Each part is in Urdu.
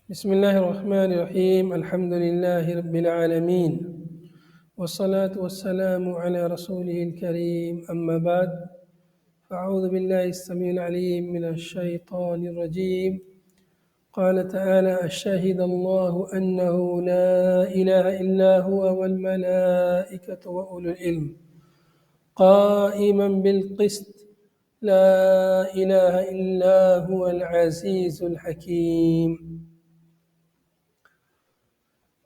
بسم الله الرحمن الرحيم. الحمد لله رب العالمين، والصلاة والسلام على رسوله الكريم. أما بعد، فأعوذ بالله السميع العليم من الشيطان الرجيم. قال تعالى: الشهد الله أنه لا إله إلا هو والملائكة وأولو العلم قائما بالقسط لا إله إلا هو العزيز الحكيم.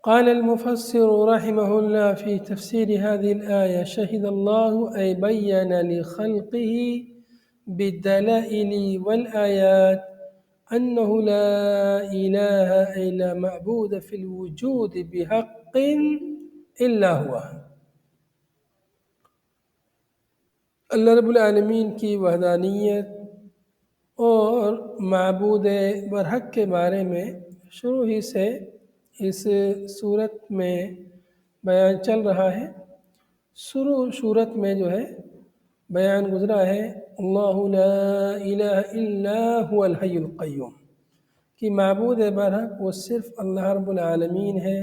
قال المفسر رحمه الله في تفسير هذه الآية: شهد الله أي بين لخلقه بالدلائل والآيات أنه لا إله أي لا معبود في الوجود بحق إلا هو. اللہ رب العالمین کی وحدانیت اور معبود برحق کے بارے میں شروع ہی سے اس صورت میں بیان چل رہا ہے۔ صورت میں جو ہے بیان گزرا ہے اللہ لا الہ الا هو الحی القیوم، کہ معبود برحق وہ صرف اللہ رب العالمین ہے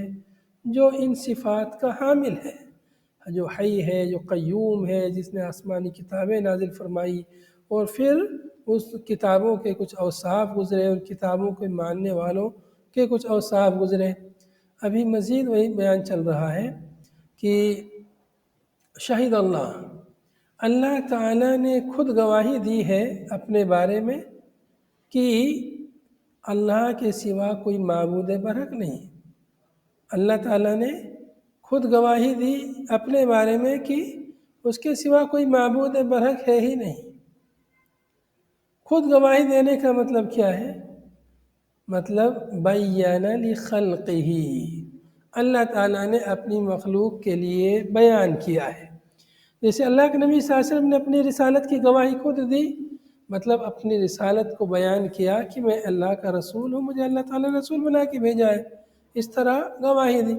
جو ان صفات کا حامل ہے، جو حی ہے، جو قیوم ہے، جس نے آسمانی کتابیں نازل فرمائی اور پھر اس کتابوں کے کچھ اوصاف گزرے، ان کتابوں کے ماننے والوں کے کچھ اوصاف گزرے۔ ابھی مزید وہی بیان چل رہا ہے کہ شہید اللہ تعالیٰ نے خود گواہی دی ہے اپنے بارے میں کہ اللہ کے سوا کوئی معبود برحق نہیں۔ اللہ تعالیٰ نے خود گواہی دی اپنے بارے میں کہ اس کے سوا کوئی معبود برحق ہے ہی نہیں۔ خود گواہی دینے کا مطلب کیا ہے؟ مطلب بیان لخلقہ، اللہ تعالیٰ نے اپنی مخلوق کے لیے بیان کیا ہے۔ جیسے اللہ کے نبی صلی اللہ علیہ وسلم نے اپنی رسالت کی گواہی خود دی، مطلب اپنی رسالت کو بیان کیا کہ میں اللہ کا رسول ہوں، مجھے اللہ تعالیٰ نے رسول بنا کے بھیجا ہے، اس طرح گواہی دی۔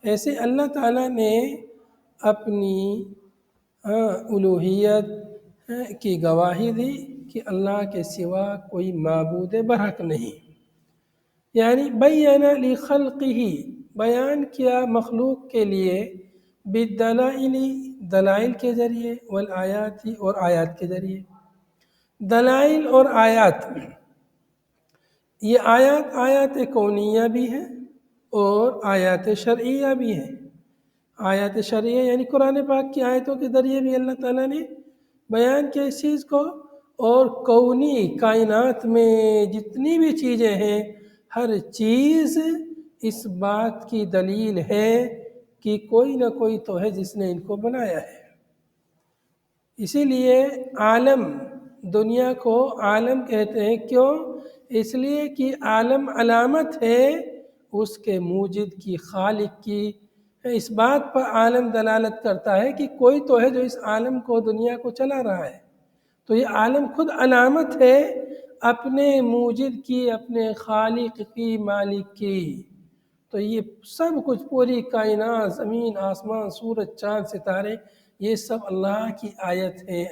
ایسے اللہ تعالیٰ نے اپنی الوہیت کی گواہی دی کہ اللہ کے سوا کوئی معبود برحق نہیں، یعنی بیان لخلقہ، بیان کیا مخلوق کے لیے، بالدلائل، دلائل کے ذریعے، والآیات اور آیات کے ذریعے۔ دلائل اور آیات، یہ آیات کونیہ بھی ہیں اور آیات شرعیہ بھی ہیں۔ آیات شرعیہ یعنی قرآن پاک کی آیتوں کے ذریعے بھی اللہ تعالیٰ نے بیان کیا اس چیز کو، اور کونی کائنات میں جتنی بھی چیزیں ہیں ہر چیز اس بات کی دلیل ہے کہ کوئی نہ کوئی تو ہے جس نے ان کو بنایا ہے۔ اسی لیے عالم، دنیا کو عالم کہتے ہیں، کیوں؟ اس لیے کہ عالم علامت ہے اس کے موجد کی، خالق کی۔ اس بات پر عالم دلالت کرتا ہے کہ کوئی تو ہے جو اس عالم کو، دنیا کو چلا رہا ہے۔ تو یہ عالم خود علامت ہے اپنے موجد کی، اپنے خالق کی، مالک کی۔ تو یہ سب کچھ، پوری کائنات، زمین، آسمان، سورج، چاند، ستارے، یہ سب اللہ کی آیت ہیں،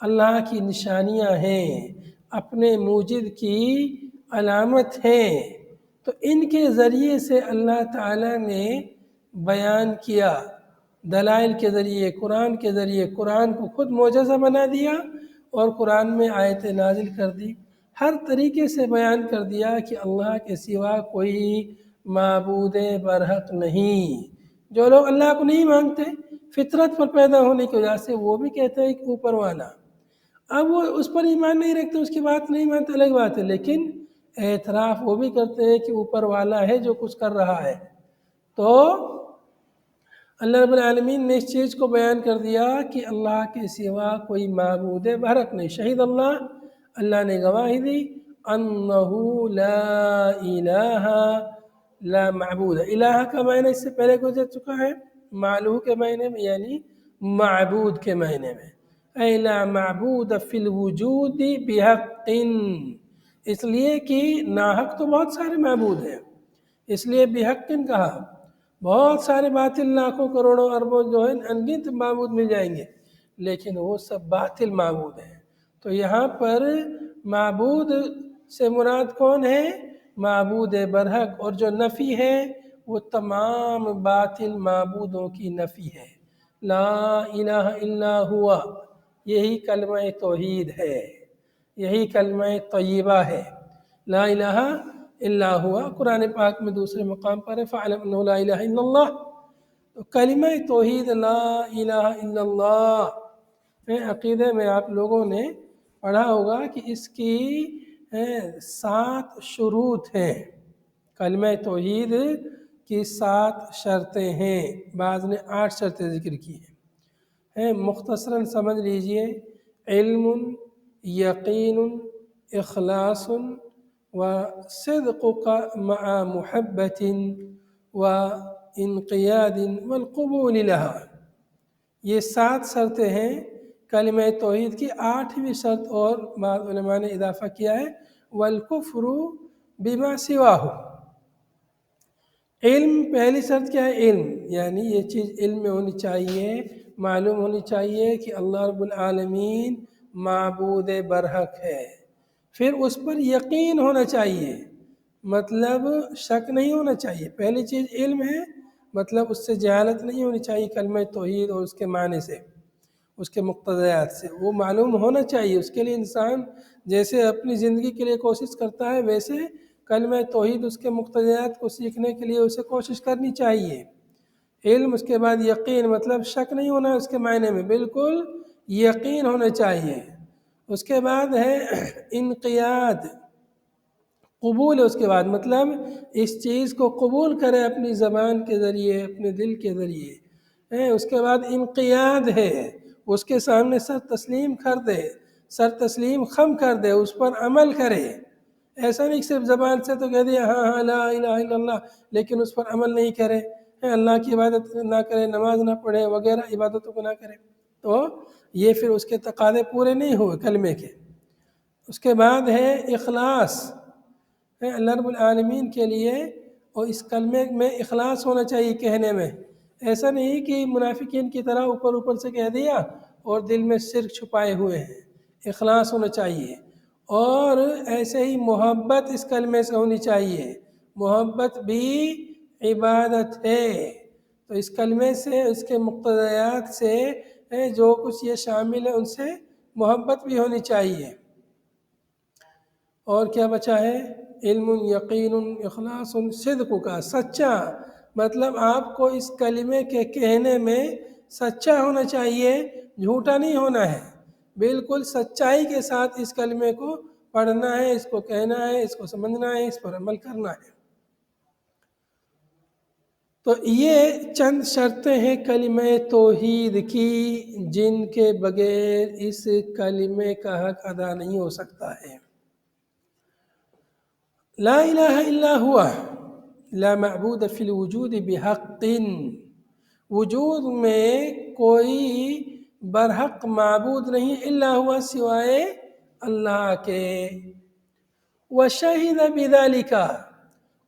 اللہ کی نشانیاں ہیں، اپنے موجد کی علامت ہیں۔ تو ان کے ذریعے سے اللہ تعالیٰ نے بیان کیا، دلائل کے ذریعے، قرآن کے ذریعے، قرآن کو خود معجزہ بنا دیا اور قرآن میں آیتیں نازل کر دی، ہر طریقے سے بیان کر دیا کہ اللہ کے سوا کوئی معبود برحق نہیں۔ جو لوگ اللہ کو نہیں مانتے، فطرت پر پیدا ہونے کی وجہ سے، وہ بھی کہتے ہیں کہ اوپر والا، اب وہ اس پر ایمان نہیں رکھتے، اس کی بات نہیں مانتے، الگ بات ہے، لیکن اعتراف وہ بھی کرتے ہیں کہ اوپر والا ہے جو کچھ کر رہا ہے۔ تو اللہ رب العالمین نے اس چیز کو بیان کر دیا کہ اللہ کے سوا کوئی معبود برحق نہیں۔ شہید اللہ نے گواہی دی انہ لا الہ، لا معبود، الہ کا معنی اس سے پہلے گزر چکا ہے، معلوہ کے معنی میں، یعنی معبود کے معنی میں، اے لا معبود فی الوجود بحق، اس لیے کہ ناحق تو بہت سارے معبود ہیں، اس لیے بحق کہا۔ بہت سارے باطل، لاکھوں کروڑوں اربوں جو ہیں انگنت معبود مل جائیں گے، لیکن وہ سب باطل معبود ہیں۔ تو یہاں پر معبود سے مراد کون ہے؟ معبود برحق، اور جو نفی ہے وہ تمام باطل معبودوں کی نفی ہے۔ لا الہ الا ہوا، یہی کلمہ توحید ہے، یہی کلمہ طیبہ ہے۔ لا الہ الا ہوا قرآن پاک میں دوسرے مقام پر ہے، فَاعْلَمْ أَنَّهُ لَا إِلَهَ إِلَّا اللَّهُ۔ تو کلمہ توحید لا الہ الا اللہ عقیدے میں آپ لوگوں نے پڑھا ہوگا کہ اس کی 7 شروط ہیں۔ کلمہ توحید کی 7 شرطیں ہیں، بعض نے 8 شرطیں ذکر کی ہیں۔ مختصراً سمجھ لیجئے: علم، یقین، اخلاص و صدقک مع محبت و انقیاد والقبول لہا۔ یہ 7 شرطیں ہیں کلمہ توحید کی۔ 8ویں شرط اور بعض علماء نے اضافہ کیا ہے، والکفر بما سواہ۔ علم، پہلی شرط کیا ہے؟ علم، یعنی یہ چیز علم میں ہونی چاہیے، معلوم ہونی چاہیے کہ اللہ رب العالمین معبود برحق ہے۔ پھر اس پر یقین ہونا چاہیے، مطلب شک نہیں ہونا چاہیے۔ پہلی چیز علم ہے، مطلب اس سے جہالت نہیں ہونی چاہیے کلمہ توحید اور اس کے معنی سے، اس کے مقتضیات سے، وہ معلوم ہونا چاہیے۔ اس کے لیے انسان جیسے اپنی زندگی کے لیے کوشش کرتا ہے، ویسے کلمہ توحید اس کے مقتضیات کو سیکھنے کے لیے اسے کوشش کرنی چاہیے۔ علم، اس کے بعد یقین، مطلب شک نہیں ہونا اس کے معنی میں، بالکل یقین ہونا چاہیے۔ اس کے بعد ہے انقیاد، قبول ہے اس کے بعد، مطلب اس چیز کو قبول کرے اپنی زبان کے ذریعے، اپنے دل کے ذریعے۔ اس کے بعد انقیاد ہے، اس کے سامنے سر تسلیم کر دے، سر تسلیم خم کر دے، اس پر عمل کرے۔ ایسا نہیں صرف زبان سے تو کہہ دیا ہاں ہاں لا الہ الا اللہ، لیکن اس پر عمل نہیں کرے، اللہ کی عبادت نہ کرے، نماز نہ پڑھے وغیرہ عبادتوں کو نہ کرے، تو یہ پھر اس کے تقاضے پورے نہیں ہوئے کلمے کے۔ اس کے بعد ہے اخلاص، اللہ رب العالمین کے لیے، اور اس کلمے میں اخلاص ہونا چاہیے کہنے میں۔ ایسا نہیں کہ منافقین کی طرح اوپر اوپر سے کہہ دیا اور دل میں شرک چھپائے ہوئے ہیں، اخلاص ہونا چاہیے۔ اور ایسے ہی محبت اس کلمے سے ہونی چاہیے، محبت بھی عبادت ہے۔ تو اس کلمے سے، اس کے مقتضیات سے جو کچھ یہ شامل ہے، ان سے محبت بھی ہونی چاہیے۔ اور کیا بچا ہے؟ علم، یقین، اخلاص، صدق کا، سچا، مطلب آپ کو اس کلمے کے کہنے میں سچا ہونا چاہیے، جھوٹا نہیں ہونا ہے، بالکل سچائی کے ساتھ اس کلمے کو پڑھنا ہے، اس کو کہنا ہے، اس کو سمجھنا ہے، اس پر عمل کرنا ہے۔ تو یہ چند شرطیں ہیں کلمہ توحید کی، جن کے بغیر اس کلمے کا حق ادا نہیں ہو سکتا ہے۔ لا الہ الا ہوا، لا معبود فی الوجود بحق، وجود میں کوئی برحق معبود نہیں الا ہوا سوائے اللہ کے۔ وشہد بذالک،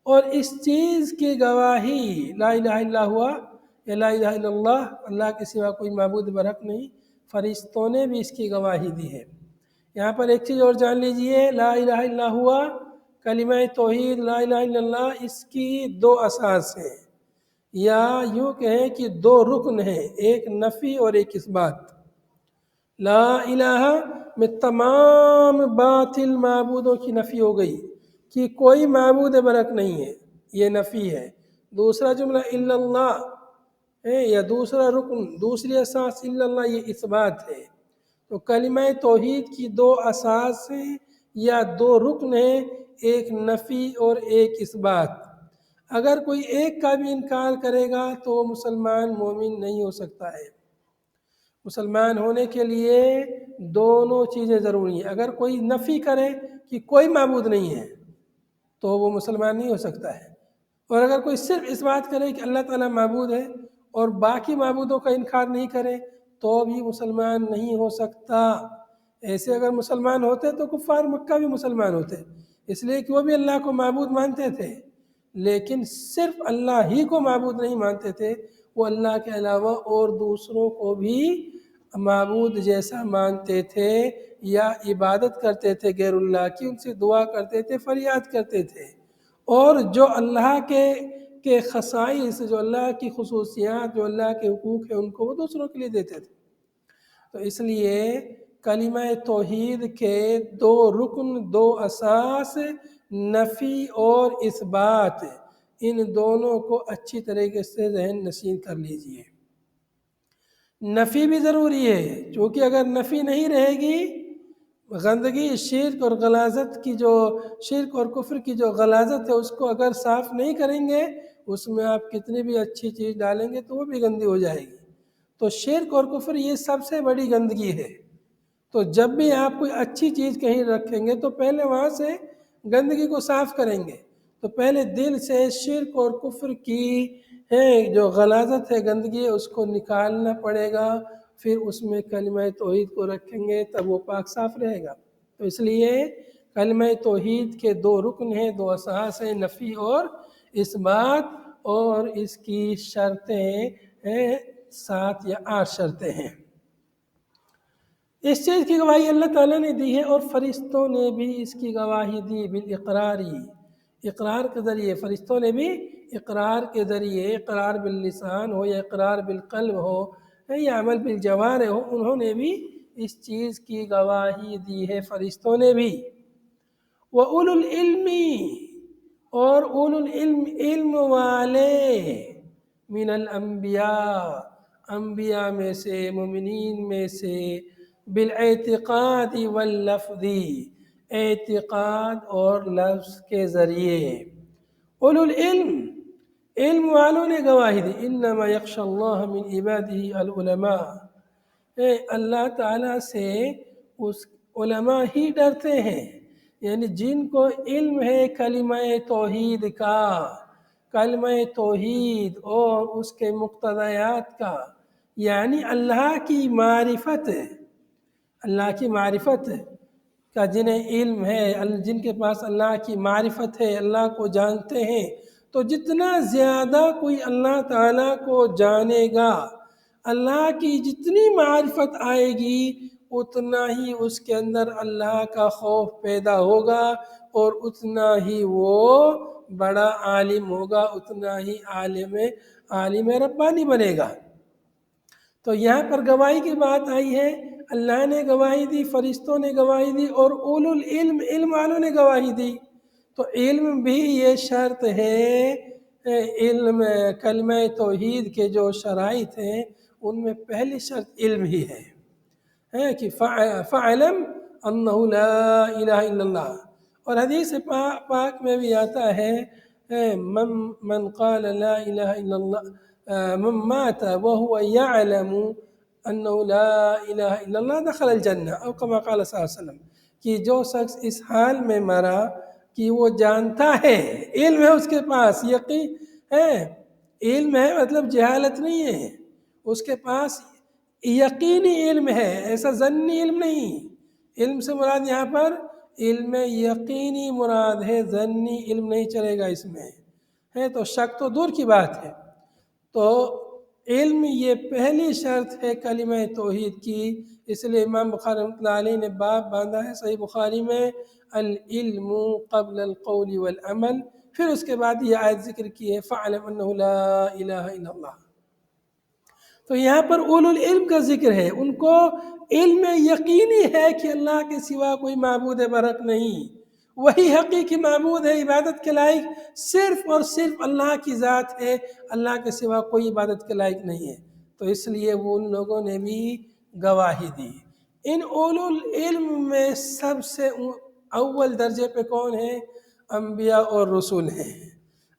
اور اس چیز کی گواہی، لا الہ الا ہوا یا لا الہ الا اللہ، اللہ کے سوا کوئی معبود برحق نہیں، فرشتوں نے بھی اس کی گواہی دی ہے۔ یہاں پر ایک چیز اور جان لیجئے، لا الہ الا ہوا، کلمہ توحید لا الہ الا اللہ، اس کی 2 اساس ہیں، یا یوں کہیں کہ 2 رکن ہیں، ایک نفی اور ایک اثبات۔ لا الہ میں تمام باطل معبودوں کی نفی ہو گئی کہ کوئی معبود برحق نہیں ہے، یہ نفی ہے۔ دوسرا جملہ الا اللہ، یا دوسرا رکن، دوسری اساس الا اللہ، یہ اثبات ہے۔ تو کلمہ توحید کی 2 اساس ہیں یا 2 رکن ہیں، ایک نفی اور ایک اثبات۔ اگر کوئی ایک کا بھی انکار کرے گا تو وہ مسلمان مومن نہیں ہو سکتا ہے۔ مسلمان ہونے کے لیے دونوں چیزیں ضروری ہیں۔ اگر کوئی نفی کرے کہ کوئی معبود نہیں ہے تو وہ مسلمان نہیں ہو سکتا ہے، اور اگر کوئی صرف اس بات کرے کہ اللہ تعالیٰ معبود ہے اور باقی معبودوں کا انکار نہیں کرے تو بھی مسلمان نہیں ہو سکتا۔ ایسے اگر مسلمان ہوتے تو کفار مکہ بھی مسلمان ہوتے، اس لیے کہ وہ بھی اللہ کو معبود مانتے تھے، لیکن صرف اللہ ہی کو معبود نہیں مانتے تھے، وہ اللہ کے علاوہ اور دوسروں کو بھی معبود جیسا مانتے تھے، یا عبادت کرتے تھے غیر اللہ کی، ان سے دعا کرتے تھے، فریاد کرتے تھے، اور جو اللہ کے خصائص، جو اللہ کی خصوصیات، جو اللہ کے حقوق ہیں، ان کو وہ دوسروں کے لیے دیتے تھے۔ تو اس لیے کلمہ توحید کے دو رکن، دو اساس، نفی اور اثبات، ان دونوں کو اچھی طریقے سے ذہن نشین کر لیجئے۔ نفی بھی ضروری ہے، کیونکہ اگر نفی نہیں رہے گی، گندگی، شرک اور غلاظت کی جو شرک اور کفر کی جو غلاظت ہے اس کو اگر صاف نہیں کریں گے، اس میں آپ کتنی بھی اچھی چیز ڈالیں گے تو وہ بھی گندی ہو جائے گی۔ تو شرک اور کفر یہ سب سے بڑی گندگی ہے۔ تو جب بھی آپ کوئی اچھی چیز کہیں رکھیں گے تو پہلے وہاں سے گندگی کو صاف کریں گے۔ تو پہلے دل سے شرک اور کفر کی جو غلاظت ہے، گندگی ہے، اس کو نکالنا پڑے گا، پھر اس میں کلمہ توحید کو رکھیں گے تب وہ پاک صاف رہے گا۔ تو اس لیے کلمہ توحید کے دو رکن ہیں، دو اساس ہیں، نفی اور اثبات، اور اس کی شرطیں ہیں 7 یا 8 شرطیں ہیں۔ اس چیز کی گواہی اللہ تعالیٰ نے دی ہے، اور فرشتوں نے بھی اس کی گواہی دی بالاقراری، اقرار کے ذریعے۔ فرشتوں نے بھی اقرار کے ذریعے، اقرار باللسان ہو یا اقرار بالقلب ہو یا عمل بالجوارح ہو، انہوں نے بھی اس چیز کی گواہی دی ہے، فرشتوں نے بھی۔ وَأُولُو الْعِلْمِ، اور اولو العلم، علم والے، من الانبیاء، انبیاء میں سے، مومنین میں سے، بالاعتقاد واللفظ، اعتقاد اور لفظ کے ذریعے۔ اولو العلم، علم والوں نے گواہی دی۔ انما یخشی اللہ من عبادہ العلماء، اللہ تعالیٰ سے اس علماء ہی ڈرتے ہیں، یعنی جن کو علم ہے کلمہ توحید کا، کلمہ توحید اور اس کے مقتضیات کا، یعنی اللہ کی معرفت، اللہ کی معرفت کا جنہیں علم ہے، جن کے پاس اللہ کی معرفت ہے، اللہ کو جانتے ہیں۔ تو جتنا زیادہ کوئی اللہ تعالیٰ کو جانے گا، اللہ کی جتنی معرفت آئے گی، اتنا ہی اس کے اندر اللہ کا خوف پیدا ہوگا، اور اتنا ہی وہ بڑا عالم ہوگا، اتنا ہی عالم ربانی بنے گا۔ تو یہاں پر گواہی کی بات آئی ہے، اللہ نے گواہی دی، فرشتوں نے گواہی دی، اور اولو العلم، علم والوں نے گواہی دی۔ تو علم بھی یہ شرط ہے، علم کلمہ توحید کے جو شرائط ہیں ان میں پہلی شرط علم ہی ہے کہ فَعْلَمْ أَنَّهُ لَا إِلَهَ إِلَّا اللَّهُ۔ اور حدیث پاک میں بھی آتا ہے، من قال لا الہ الا اللہ، من مات وهو يعلم انه لا الہ الا اللہ دخل الجنہ، او کما قال صلی اللہ علیہ وسلم، کہ جو شخص اس حال میں مرا کہ وہ جانتا ہے، علم ہے اس کے پاس، یقین ہے، علم ہے مطلب جہالت نہیں ہے، اس کے پاس یقینی علم ہے، ایسا ظنی علم نہیں۔ علم سے مراد یہاں پر علم یقینی مراد ہے، ظنی علم نہیں چلے گا اس میں، ہے تو شک تو دور کی بات ہے۔ تو علم یہ پہلی شرط ہے کلمہ توحید کی، اس لیے امام بخاری رحمۃ اللہ علیہ نے باب باندھا ہے صحیح بخاری میں، العلم قبل القول والعمل، پھر اس کے بعد یہ آیت ذکر کی ہے فَعْلَمْ أَنَّهُ لَا إِلَهَ إِلَّا اللَّهُ۔ تو یہاں پر اولو العلم کا ذکر ہے، ان کو علم یقینی ہے کہ اللہ کے سوا کوئی معبود برحق نہیں، وہی حقیقی معبود ہے، عبادت کے لائق صرف اور صرف اللہ کی ذات ہے، اللہ کے سوا کوئی عبادت کے لائق نہیں ہے۔ تو اس لیے وہ ان لوگوں نے بھی گواہی دی۔ ان اولو العلم میں سب سے اول درجے پہ کون ہیں؟ انبیاء اور رسول ہیں۔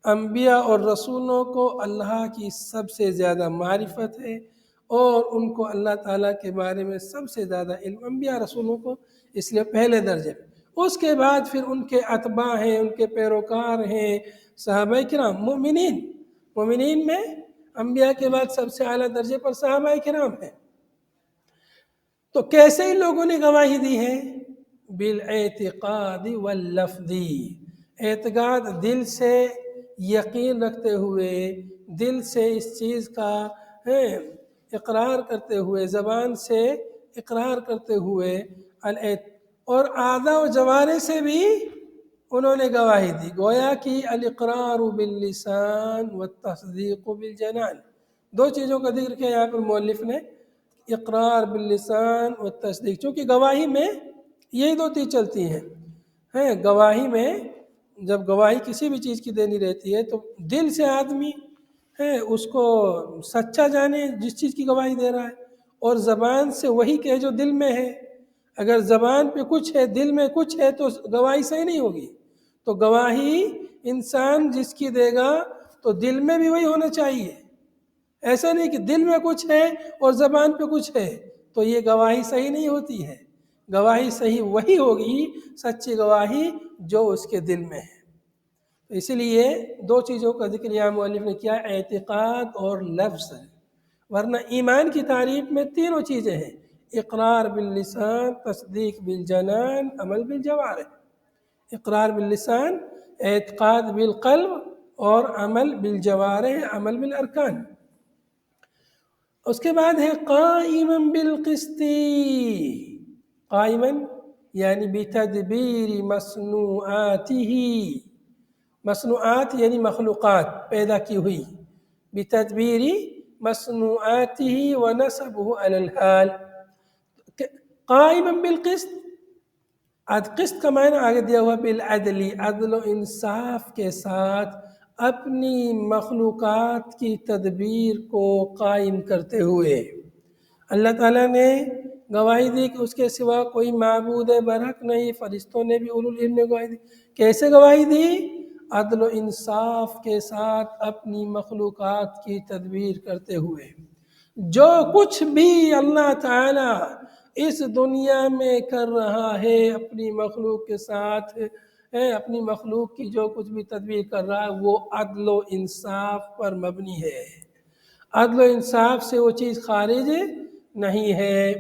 انبیاء اور رسولوں کو اللہ کی سب سے زیادہ معرفت ہے، اور ان کو اللہ تعالیٰ کے بارے میں سب سے زیادہ علم انبیاء رسولوں کو، اس لیے پہلے درجے پہ۔ اس کے بعد پھر ان کے اتباع ہیں، ان کے پیروکار ہیں، صحابہ کرام، مومنین میں انبیاء کے بعد سب سے اعلیٰ درجے پر صحابہ کرام ہیں۔ تو کیسے ان لوگوں نے گواہی دی ہے؟ بالاعتقاد واللفظ، اعتقاد دل سے یقین رکھتے ہوئے، دل سے اس چیز کا اقرار کرتے ہوئے، زبان سے اقرار کرتے ہوئے، اور اعضاء و جوارح سے بھی انہوں نے گواہی دی، گویا کہ الاقرار باللسان والتصدیق بالجنان، دو چیزوں کا ذکر کیا یہاں پر مؤلف نے، اقرار باللسان والتصدیق، چونکہ گواہی میں یہی دو چیز چلتی ہیں گواہی میں جب گواہی کسی بھی چیز کی دینی رہتی ہے تو دل سے آدمی اس کو سچا جانے جس چیز کی گواہی دے رہا ہے، اور زبان سے وہی کہے جو دل میں ہے۔ اگر زبان پہ کچھ ہے دل میں کچھ ہے تو گواہی صحیح نہیں ہوگی۔ تو گواہی انسان جس کی دے گا تو دل میں بھی وہی ہونا چاہیے، ایسا نہیں کہ دل میں کچھ ہے اور زبان پہ کچھ ہے تو یہ گواہی صحیح نہیں ہوتی ہے۔ گواہی صحیح وہی ہوگی، سچی گواہی جو اس کے دل میں ہے۔ تو اسی لیے دو چیزوں کا ذکر یہاں مؤلف نے کیا، اعتقاد اور لفظ، ورنہ ایمان کی تعریف میں تینوں چیزیں ہیں، اقرار باللسان، تصدیق بالجنان، عمل بالجوارح۔ اقرار باللسان، اعتقاد بالقلب، اور عمل بالجوارح، عمل بالارکان۔ اس کے بعد ہے قائما بالقسط، قائما یعنی بتدبیر مصنوعاته، مصنوعات یعنی مخلوقات پیدا کی ہوئی، بتدبیر مصنوعاته ونسبه على الحال، قائما بالقسط، قسط کا معنی آگے دیا ہوا بالعدل، عدل و انصاف کے ساتھ اپنی مخلوقات کی تدبیر کو قائم کرتے ہوئے۔ اللہ تعالیٰ نے گواہی دی کہ اس کے سوا کوئی معبود برحق نہیں، فرشتوں نے بھی، اولو العلم نے گواہی دی۔ کیسے گواہی دی؟ عدل و انصاف کے ساتھ اپنی مخلوقات کی تدبیر کرتے ہوئے۔ جو کچھ بھی اللہ تعالیٰ اس دنیا میں کر رہا ہے اپنی مخلوق کے ساتھ، اپنی مخلوق کی جو کچھ بھی تدبیر کر رہا ہے وہ عدل و انصاف پر مبنی ہے، عدل و انصاف سے وہ چیز خارج نہیں ہے۔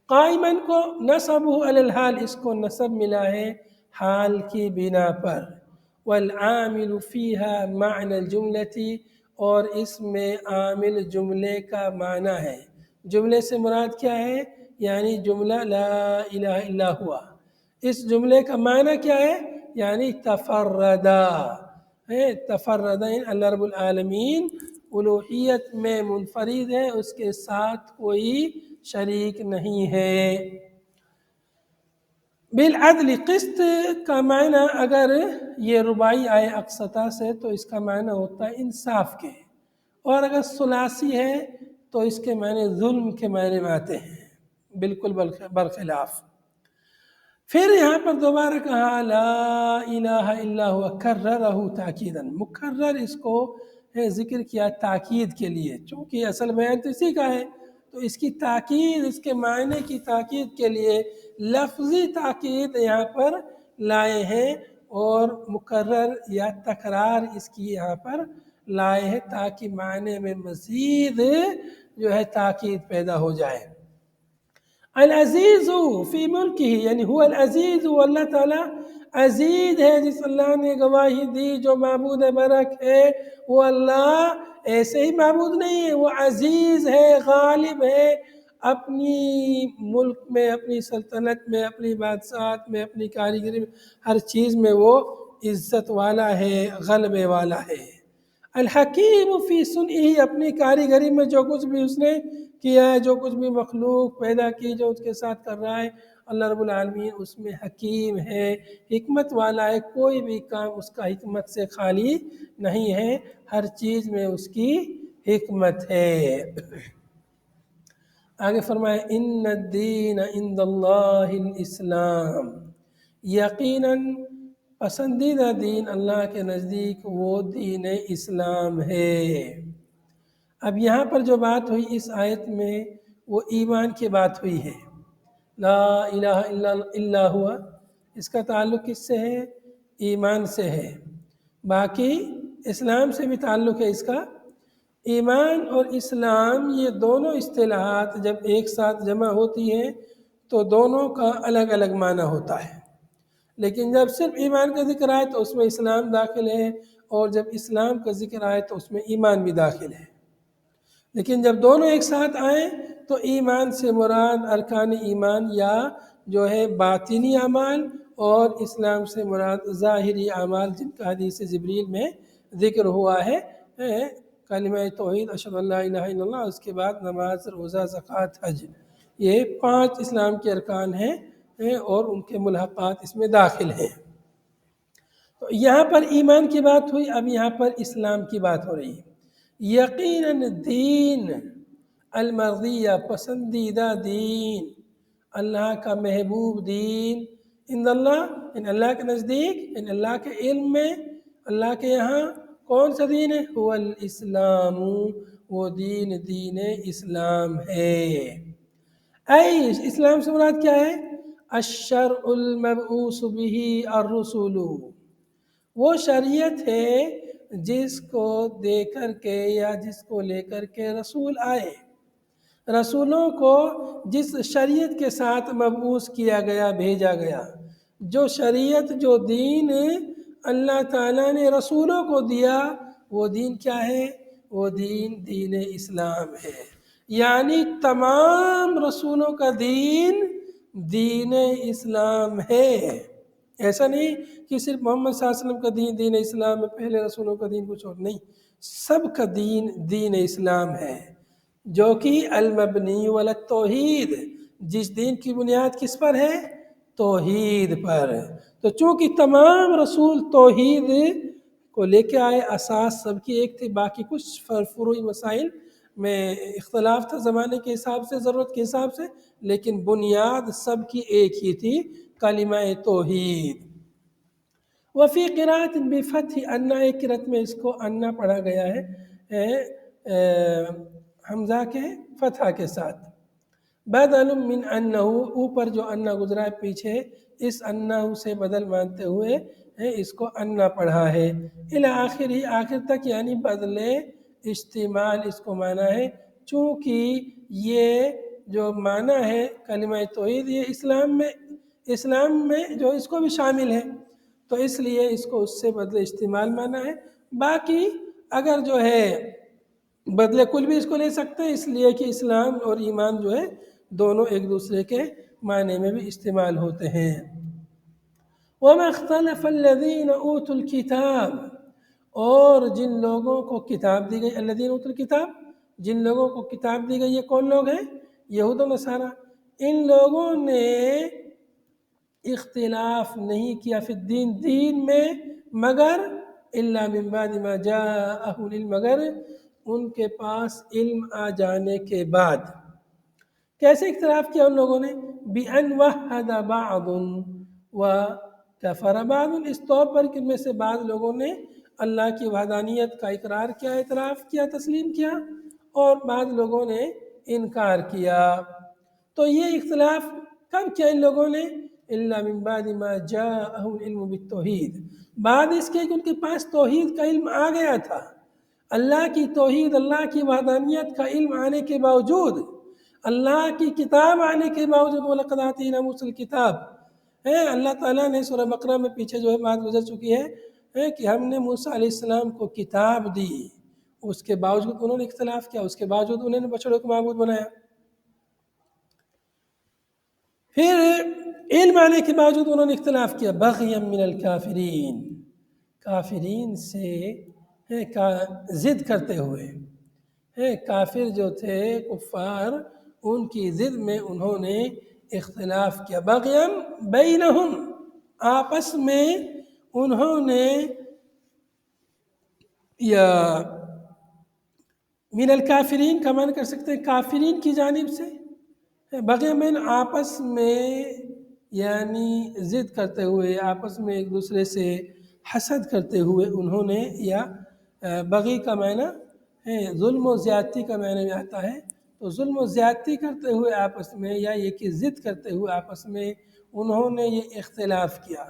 قائمن کو نصبہ علی الحال، اس کو نصب ملا ہے حال کی بنا پر، والعامل فیہا معنی الجملتی، اور اس میں عامل جملے کا معنی ہے۔ جملے سے مراد کیا ہے؟ یعنی جملہ لا الہ الا ہوا، اس جملے کا معنی کیا ہے؟ یعنی تفردہ، تفردہ اللہ رب العالمین الوہیت میں منفرد ہے، اس کے ساتھ کوئی شریک نہیں ہے۔ بالعدل، قسط کا معنی اگر یہ رباعی آئے اقسطا سے تو اس کا معنی ہوتا ہے انصاف کے، اور اگر ثلاثی ہے تو اس کے معنی ظلم کے معنی میں آتے ہیں، بالکل برخلاف۔ پھر یہاں پر دوبارہ کہا لا الہ الا ہوا، کررہ تاکیداً، مکرر اس کو ذکر کیا تاکید کے لیے، چونکہ اصل بیان تو اسی کا ہے تو اس کی تاکید، اس کے معنی کی تاکید کے لیے لفظی تاکید یہاں پر لائے ہیں، اور مکرر یا تکرار اس کی یہاں پر لائے ہیں تاکہ معنی میں مزید جو ہے تاکید پیدا ہو جائے۔ العزیز فی ملکہ، یعنی هو العزیز، وہ اللہ تعالیٰ عزیز ہے، جس اللہ نے گواہی دی جو معبود برحق ہے وہ اللہ ایسے ہی معبود نہیں ہے، وہ عزیز ہے، غالب ہے، اپنی ملک میں، اپنی سلطنت میں، اپنی بادشاہت میں، اپنی کاریگری میں، ہر چیز میں وہ عزت والا ہے، غلبے والا ہے۔ الحکیم فی صنعہ، اپنی کاریگری میں جو کچھ بھی اس نے کیا ہے، جو کچھ بھی مخلوق پیدا کی جو اس کے ساتھ کر رہا ہے، اللہ رب العالمین اس میں حکیم ہے، حکمت والا ہے، کوئی بھی کام اس کا حکمت سے خالی نہیں ہے، ہر چیز میں اس کی حکمت ہے۔ آگے فرمائے ان الدین عند اللہ الاسلام، یقیناً پسندیدہ دین اللہ کے نزدیک وہ دین اسلام ہے۔ اب یہاں پر جو بات ہوئی اس آیت میں وہ ایمان کی بات ہوئی ہے، لا الہ الا ہوا، اس کا تعلق کس سے ہے؟ ایمان سے ہے۔ باقی اسلام سے بھی تعلق ہے اس کا۔ ایمان اور اسلام یہ دونوں اصطلاحات جب ایک ساتھ جمع ہوتی ہیں تو دونوں کا الگ الگ معنی ہوتا ہے، لیکن جب صرف ایمان کا ذکر آئے تو اس میں اسلام داخل ہے، اور جب اسلام کا ذکر آئے تو اس میں ایمان بھی داخل ہے۔ لیکن جب دونوں ایک ساتھ آئیں تو ایمان سے مراد ارکان ایمان یا جو ہے باطنی اعمال، اور اسلام سے مراد ظاہری اعمال جن کا حدیث جبریل میں ذکر ہوا ہے، کلمہ توحید اشہد ان لا الہ الا اللہ، اس کے بعد نماز، روزہ، زکوٰۃ، حج، یہ 5 اسلام کے ارکان ہیں اور ان کے ملحقات اس میں داخل ہیں۔ تو یہاں پر ایمان کی بات ہوئی، اب یہاں پر اسلام کی بات ہو رہی ہے۔ یقیناً دین المرضیہ، پسندیدہ دین، اللہ کا محبوب دین، ان اللہ، ان اللہ کے نزدیک، ان اللہ کے علم میں، اللہ کے یہاں کون سا دین ہے؟ هو الاسلام، وہ دین اسلام ہے۔ اسلام سے مراد کیا ہے؟ الشرع المبعوث به الرسول، وہ شریعت ہے جس کو دے کر کے یا جس کو لے کر کے رسول آئے، رسولوں کو جس شریعت کے ساتھ مبعوث کیا گیا، بھیجا گیا، جو شریعت، جو دین اللہ تعالیٰ نے رسولوں کو دیا، وہ دین کیا ہے؟ وہ دین اسلام ہے۔ یعنی تمام رسولوں کا دین اسلام ہے۔ ایسا نہیں کہ صرف محمد صلی اللہ علیہ وسلم کا دین اسلام ہے، پہلے رسولوں کا دین کچھ اور نہیں، سب کا دین اسلام ہے، جو کہ المبنی علی التوحید، جس دین کی بنیاد کس پر ہے؟ توحید پر۔ تو چونکہ تمام رسول توحید کو لے کے آئے، اساس سب کی ایک تھی، باقی کچھ فروعی مسائل میں اختلاف تھا زمانے کے حساب سے، ضرورت کے حساب سے، لیکن بنیاد سب کی ایک ہی تھی، کلمہ توحید۔ وفی قرأۃ بفتح انا، ایک قرأت میں اس کو انا پڑھا گیا ہے حمزہ کے فتح کے ساتھ، بدل من انہ، اوپر جو انا گزرا ہے پیچھے، اس انہ سے بدل مانتے ہوئے اس کو انا پڑھا ہے، الی آخر، ہی آخر تک، یعنی بدلے استعمال اس کو معنی ہے، چونکہ یہ جو معنی ہے کلمہ توحید، یہ اسلام میں جو اس کو بھی شامل ہے، تو اس لیے اس کو اس سے بدلے استعمال معنی ہے۔ باقی اگر جو ہے بدلے کل بھی اس کو لے سکتے ہیں، اس لیے کہ اسلام اور ایمان جو ہے دونوں ایک دوسرے کے معنی میں بھی استعمال ہوتے ہیں۔ وَمَا اخْتَلَفَ الَّذِينَ أُوتُوا الْكِتَابَ، اور جن لوگوں کو کتاب دی گئی، الذین اوتوا الکتاب، جن لوگوں کو کتاب دی گئی، یہ کون لوگ ہیں؟ یہود و نصارہ۔ ان لوگوں نے اختلاف نہیں کیا فی الدین، دین میں، مگر الا من بعد ما جاءہ العلم، مگر ان کے پاس علم آ جانے کے بعد۔ کیسے اختلاف کیا ان لوگوں نے؟ بِأَنْ وَحَّدَ بَعْضٌ وَكَفَرَ بَعْضٌ، اس طور پر کہ ان میں سے بعض لوگوں نے اللہ کی وحدانیت کا اقرار کیا، اعتراف کیا، تسلیم کیا، اور بعض لوگوں نے انکار کیا۔ تو یہ اختلاف کب کیا ان لوگوں نے؟ الا من بعد ما جاءہ العلم بالتوحید، بعد اس کے کہ ان کے پاس توحید کا علم آ گیا تھا، اللہ کی توحید، اللہ کی وحدانیت کا علم آنے کے باوجود، اللہ کی کتاب آنے کے باوجود، وَلَقَدْ آتَيْنَا مُوسَىٰ الْكِتَابَ، اللہ تعالیٰ نے سورہ بقرہ میں پیچھے جو ہے بات گزر چکی ہے کہ ہم نے موسیٰ علیہ السلام کو کتاب دی، اس کے باوجود انہوں نے اختلاف کیا، اس کے باوجود انہوں نے بچڑوں کو معبود بنایا۔ پھر علم آنے کے باوجود انہوں نے اختلاف کیا، بغیا من الکافرین، کافرین سے ضد کرتے ہوئے، کافر جو تھے، کفار، ان کی ضد میں انہوں نے اختلاف کیا، بغیا بینہم، آپس میں انہوں نے، یا من الکافرین کا معنی کر سکتے ہیں کافرین کی جانب سے، بغیا بین، آپس میں یعنی ضد کرتے ہوئے، آپس میں ایک دوسرے سے حسد کرتے ہوئے انہوں نے، یا بغی کا معنی ظلم و زیادتی کا معنی میں آتا ہے، تو ظلم و زیادتی کرتے ہوئے آپس میں، یا یہ کہ ضد کرتے ہوئے آپس میں انہوں نے یہ اختلاف کیا۔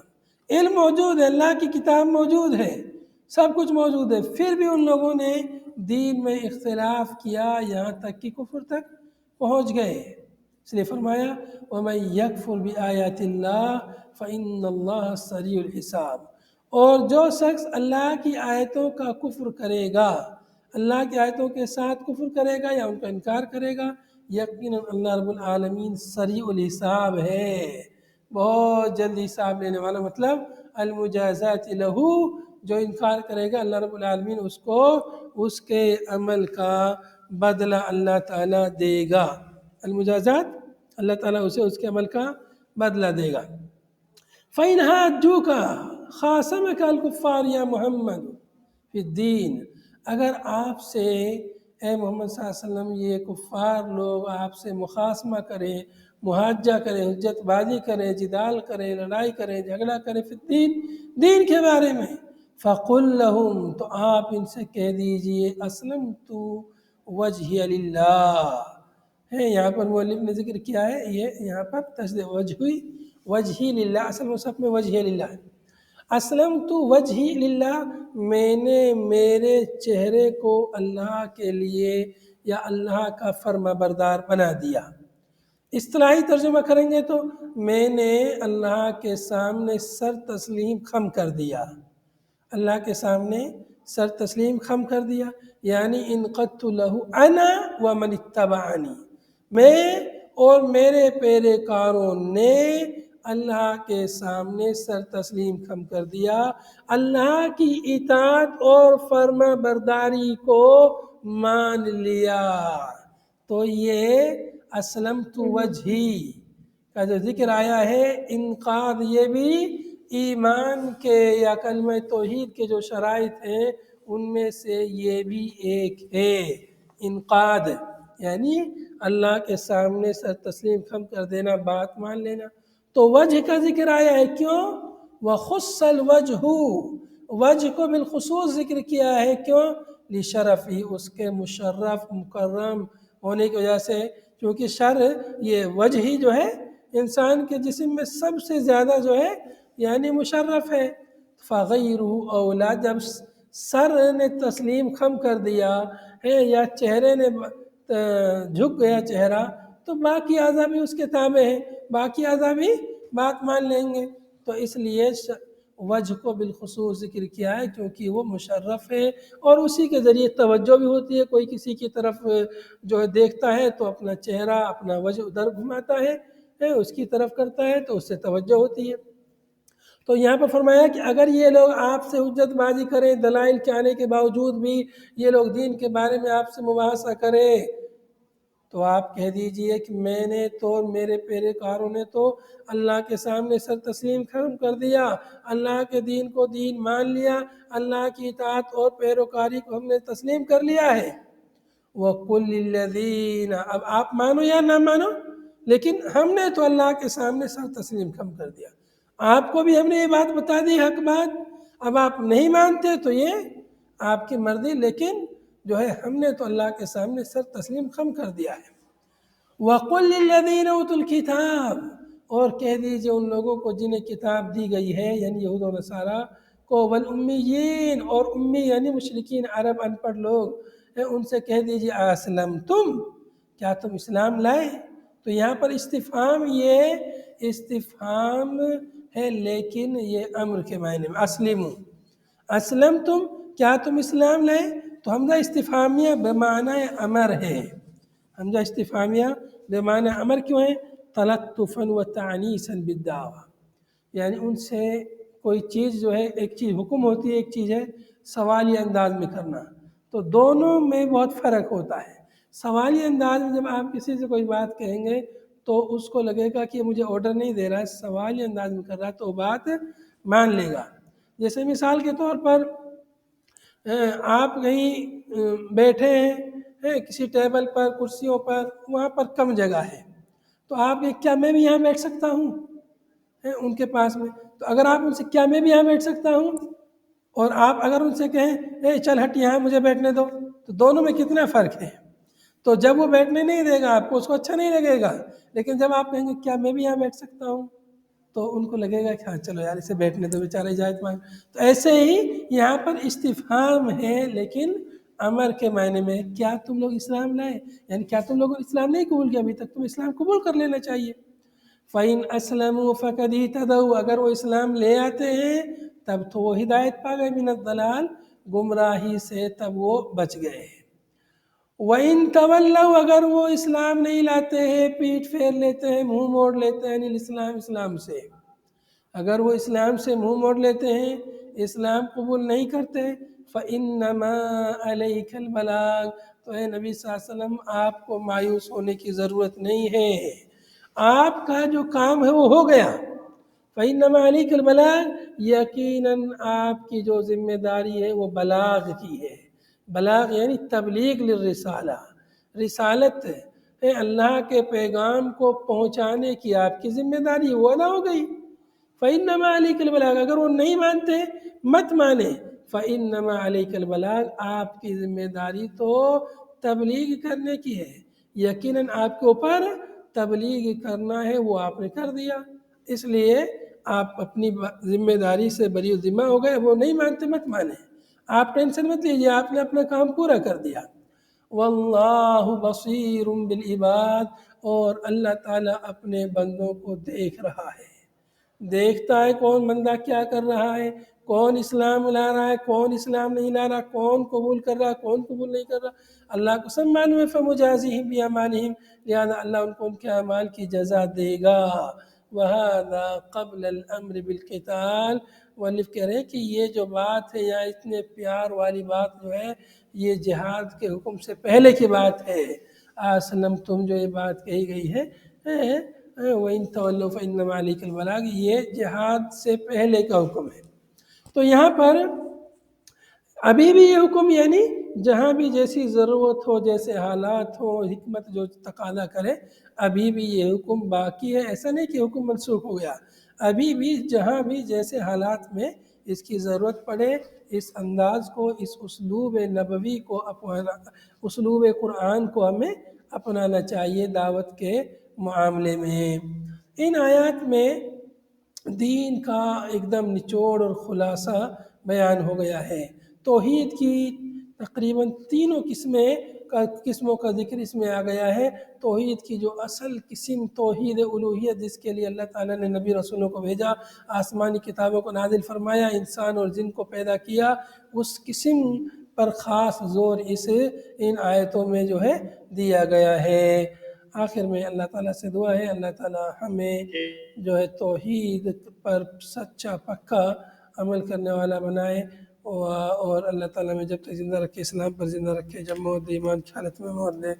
علم موجود ہے، اللہ کی کتاب موجود ہے، سب کچھ موجود ہے، پھر بھی ان لوگوں نے دین میں اختلاف کیا، یہاں تک کہ کفر تک پہنچ گئے۔ اس لیے فرمایا وَمَن يَكْفُرْ بِآيَاتِ اللَّهِ فَإِنَّ اللَّهَ سَرِيعُ الْحِسَابِ، اور جو شخص اللہ کی آیتوں کا کفر کرے گا، اللہ کی آیتوں کے ساتھ کفر کرے گا یا ان کا انکار کرے گا، یقیناً اللہ رب العالمین سریع الحساب ہے، بہت جلدی حساب لینے والا، مطلب المجازات لہو، جو انکار کرے گا اللہ رب العالمین اس کو اس کے عمل کا بدلہ اللہ تعالیٰ دے گا، المجازات، اللہ تعالیٰ اسے اس کے عمل کا بدلہ دے گا۔ فَإِنْ حَاجُّوكَ خَاصَمَكَ الْكُفَّارُ يَا محمد فی الدین، اگر آپ سے اے محمد صلی اللہ علیہ وسلم یہ کفار لوگ آپ سے مخاصمہ کریں، محاجہ کریں، حجت بازی کریں، جدال کریں، لڑائی کریں، جھگڑا کریں فی الدین، دین کے بارے میں، فَقُلْ لَهُمْ، تو آپ ان سے کہہ دیجئے اسلمت وجہی للہ، ہے یہاں پر مؤلف نے ذکر کیا ہے، یہ یہاں پر تشدید وجہی للہ، اصل مصحف میں وجہی للہ ہے، اسلمت وجہی للہ، میں نے میرے چہرے کو اللہ کے لیے یا اللہ کا فرما بردار بنا دیا۔ اصطلاحی ترجمہ کریں گے تو میں نے اللہ کے سامنے سر تسلیم خم کر دیا، اللہ کے سامنے سر تسلیم خم کر دیا، یعنی انقدت لہ انا ومن اتبعنی، میں اور میرے پیرے کاروں نے اللہ کے سامنے سر تسلیم خم کر دیا، اللہ کی اطاعت اور فرما برداری کو مان لیا۔ تو یہ اسلمت وجہی کا جو ذکر آیا ہے، انقاد، یہ بھی ایمان کے یا کلمہ توحید کے جو شرائط ہیں ان میں سے یہ بھی ایک ہے، انقاد یعنی اللہ کے سامنے سر تسلیم خم کر دینا، بات مان لینا۔ تو وجہ کا ذکر آیا ہے، کیوں؟ وَخُصَّ الْوَجْهُ، وجہ کو بالخصوص ذکر کیا ہے، کیوں؟ لِشَرَفِهِ، اس کے مشرف مکرم ہونے کی وجہ سے، کیونکہ یہ وجہ ہی جو ہے انسان کے جسم میں سب سے زیادہ جو ہے یعنی مشرف ہے۔ فَغَيْرُهُ أَوْلَى، جب سر نے تسلیم خم کر دیا ہے یا چہرے نے جھک گیا چہرہ، تو باقی اعضاء بھی اس کے تابع ہیں، باقی اعضاء بھی بات مان لیں گے۔ تو اس لیے وجہ کو بالخصوص ذکر کیا ہے، کیونکہ وہ مشرف ہے اور اسی کے ذریعے توجہ بھی ہوتی ہے، کوئی کسی کی طرف جو ہے دیکھتا ہے تو اپنا چہرہ، اپنا وجہ ادھر گھماتا ہے، اس کی طرف کرتا ہے تو اس سے توجہ ہوتی ہے۔ تو یہاں پر فرمایا کہ اگر یہ لوگ آپ سے حجت بازی کریں، دلائل کے آنے کے باوجود بھی یہ لوگ دین کے بارے میں آپ سے مباحثہ کریں، تو آپ کہہ دیجئے کہ میں نے تو میرے پیرے کاروں نے تو اللہ کے سامنے سر تسلیم خم کر دیا، اللہ کے دین کو دین مان لیا، اللہ کی اطاعت اور پیروکاری کو ہم نے تسلیم کر لیا ہے۔ وَقُلْ لِلَّذِينَ، اب آپ مانو یا نہ مانو، لیکن ہم نے تو اللہ کے سامنے سر تسلیم خم کر دیا، آپ کو بھی ہم نے یہ بات بتا دی، حق بات، اب آپ نہیں مانتے تو یہ آپ کی مرضی، لیکن جو ہے ہم نے تو اللہ کے سامنے سر تسلیم خم کر دیا ہے۔ وَقُلْ لِلَّذِينَ أُوتُوا الْكِتَابَ، اور کہہ دیجئے ان لوگوں کو جنہیں کتاب دی گئی ہے، یعنی یہود و نصارہ کو، وَالْأُمِّيِّينَ، اور امی یعنی مشرکین عرب، ان پڑھ لوگ، ان سے کہہ دیجئے اسلمتم، کیا تم اسلام لائے؟ تو یہاں پر استفہام، یہ استفہام ہے لیکن یہ امر کے معنی میں، اسلمتم، کیا تم اسلام لائے؟ تو حمزہ استفہامیہ بمعنی امر ہے، حمزہ استفہامیہ بمعنی امر کیوں ہے؟ تلطفاً و تعنیساً بالدعوہ، یعنی ان سے کوئی چیز جو ہے، ایک چیز حکم ہوتی ہے، ایک چیز ہے سوالی انداز میں کرنا، تو دونوں میں بہت فرق ہوتا ہے۔ سوالی انداز میں جب آپ کسی سے کوئی بات کہیں گے تو اس کو لگے گا کہ مجھے آرڈر نہیں دے رہا ہے، سوالی انداز میں کر رہا ہے تو بات مان لے گا۔ جیسے مثال کے طور پر آپ کہیں بیٹھے ہیں کسی ٹیبل پر، کرسیوں پر، وہاں پر کم جگہ ہے، تو آپ کہ کیا میں بھی یہاں بیٹھ سکتا ہوں ان کے پاس میں؟ تو اگر آپ ان سے کیا میں بھی یہاں بیٹھ سکتا ہوں، اور آپ اگر ان سے کہیں چل ہٹ یہاں مجھے بیٹھنے دو، تو دونوں میں کتنا فرق ہے؟ تو جب وہ بیٹھنے نہیں دے گا آپ کو، اس کو اچھا نہیں لگے گا، لیکن جب آپ کہیں گے کیا میں بھی یہاں بیٹھ سکتا ہوں، تو ان کو لگے گا کہ ہاں چلو یار اسے بیٹھنے دو، بیچارہ اجازت مانگ۔ تو ایسے ہی یہاں پر استفہام ہے لیکن امر کے معنی میں، کیا تم لوگ اسلام لائے؟ یعنی کیا تم لوگوں نے اسلام نہیں قبول کیا ابھی تک؟ تم اسلام قبول کر لینا چاہیے۔ فَإِنْ أَسْلَمُوا فَقَدْ اهْتَدَوْا، اگر وہ اسلام لے آتے ہیں تب تو وہ ہدایت پا گئے، من الضلال، گمراہی سے تب وہ بچ گئے۔ وَإِن تَوَلَّوْا اگر وہ اسلام نہیں لاتے ہیں، پیٹ پھیر لیتے ہیں، منہ موڑ لیتے ہیں اسلام سے، اگر وہ اسلام سے منہ موڑ لیتے ہیں، اسلام قبول نہیں کرتے، فَإِنَّمَا عَلَيْكَ الْبَلَاغُ، تو اے نبی صلی اللہ علیہ وسلم آپ کو مایوس ہونے کی ضرورت نہیں ہے، آپ کا جو کام ہے وہ ہو گیا۔ فَإِنَّمَا عَلَيْكَ الْبَلَاغُ، یقیناً آپ کی جو ذمہ داری ہے وہ بلاغ کی ہے۔ بلاغ یعنی تبلیغ للرسالہ، رسالت ہے اللہ کے پیغام کو پہنچانے کی آپ کی ذمہ داری، وہ ادا ہو گئی۔ فَإِنَّمَا عَلَيْكَ الْبَلَاغُ، اگر وہ نہیں مانتے مت مانے، فَإِنَّمَا عَلَيْكَ الْبَلَاغُ، آپ کی ذمہ داری تو تبلیغ کرنے کی ہے، یقیناً آپ کے اوپر تبلیغ کرنا ہے، وہ آپ نے کر دیا، اس لیے آپ اپنی ذمہ داری سے بری ذمہ ہو گئے۔ وہ نہیں مانتے مت مانے، آپ ٹینشن مت لیجیے، آپ نے اپنا کام پورا کر دیا۔ واللہ بصیر بالعباد، اور اللہ تعالیٰ اپنے بندوں کو دیکھ رہا ہے، دیکھتا ہے کون بندہ کیا کر رہا ہے، کون اسلام لا رہا ہے، کون اسلام نہیں لا رہا، کون قبول کر رہا ہے، کون قبول نہیں کر رہا، اللہ کو سب معلوم ہے۔ فمجازیہم باعمالہم، لہذا اللہ ان کو ان کے اعمال کی جزا دے گا۔ وہذا قبل الامر بالقتال، مؤلف کہہ رہے ہیں کہ یہ جو بات ہے یہاں اتنے پیار والی بات جو ہے، یہ جہاد کے حکم سے پہلے کی بات ہے۔ اسلم تم جو یہ بات کہی گئی ہے، وَإِن تَوَلَّوْا فَإِنَّمَا عَلَيْكَ الْبَلَاغُ، یہ جہاد سے پہلے کا حکم ہے۔ تو یہاں پر ابھی بھی یہ حکم، یعنی جہاں بھی جیسی ضرورت ہو، جیسے حالات ہو، حکمت جو تقاضا کرے، ابھی بھی یہ حکم باقی ہے، ایسا نہیں کہ حکم منسوخ ہو گیا، ابھی بھی جہاں بھی جیسے حالات میں اس کی ضرورت پڑے، اس انداز کو، اس اسلوب نبوی کو اسلوب قرآن کو ہمیں اپنانا چاہیے دعوت کے معاملے میں۔ ان آیات میں دین کا ایک دم نچوڑ اور خلاصہ بیان ہو گیا ہے۔ توحید کی تقریباً تینوں قسموں کا ذکر اس میں آ گیا ہے۔ توحید کی جو اصل قسم توحید الوہیت، جس کے لیے اللہ تعالیٰ نے نبی رسولوں کو بھیجا، آسمانی کتابوں کو نازل فرمایا، انسان اور جن کو پیدا کیا، اس قسم پر خاص زور ان آیتوں میں جو ہے دیا گیا ہے۔ آخر میں اللہ تعالیٰ سے دعا ہے، اللہ تعالیٰ ہمیں جو ہے توحید پر سچا پکا عمل کرنے والا بنائے، اور اللہ تعالیٰ میں جب تک زندہ رکھے، اسلام پر زندہ رکھے، جب موت دے ایمان کی حالت میں موت دے۔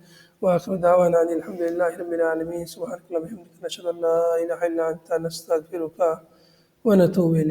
وآخر دعوانا ان الحمدللہ رب العالمین، سبحانک اللہم وبحمدک، نشہد ان لا الہ الا انت، نستغفرک ونتوب الیک۔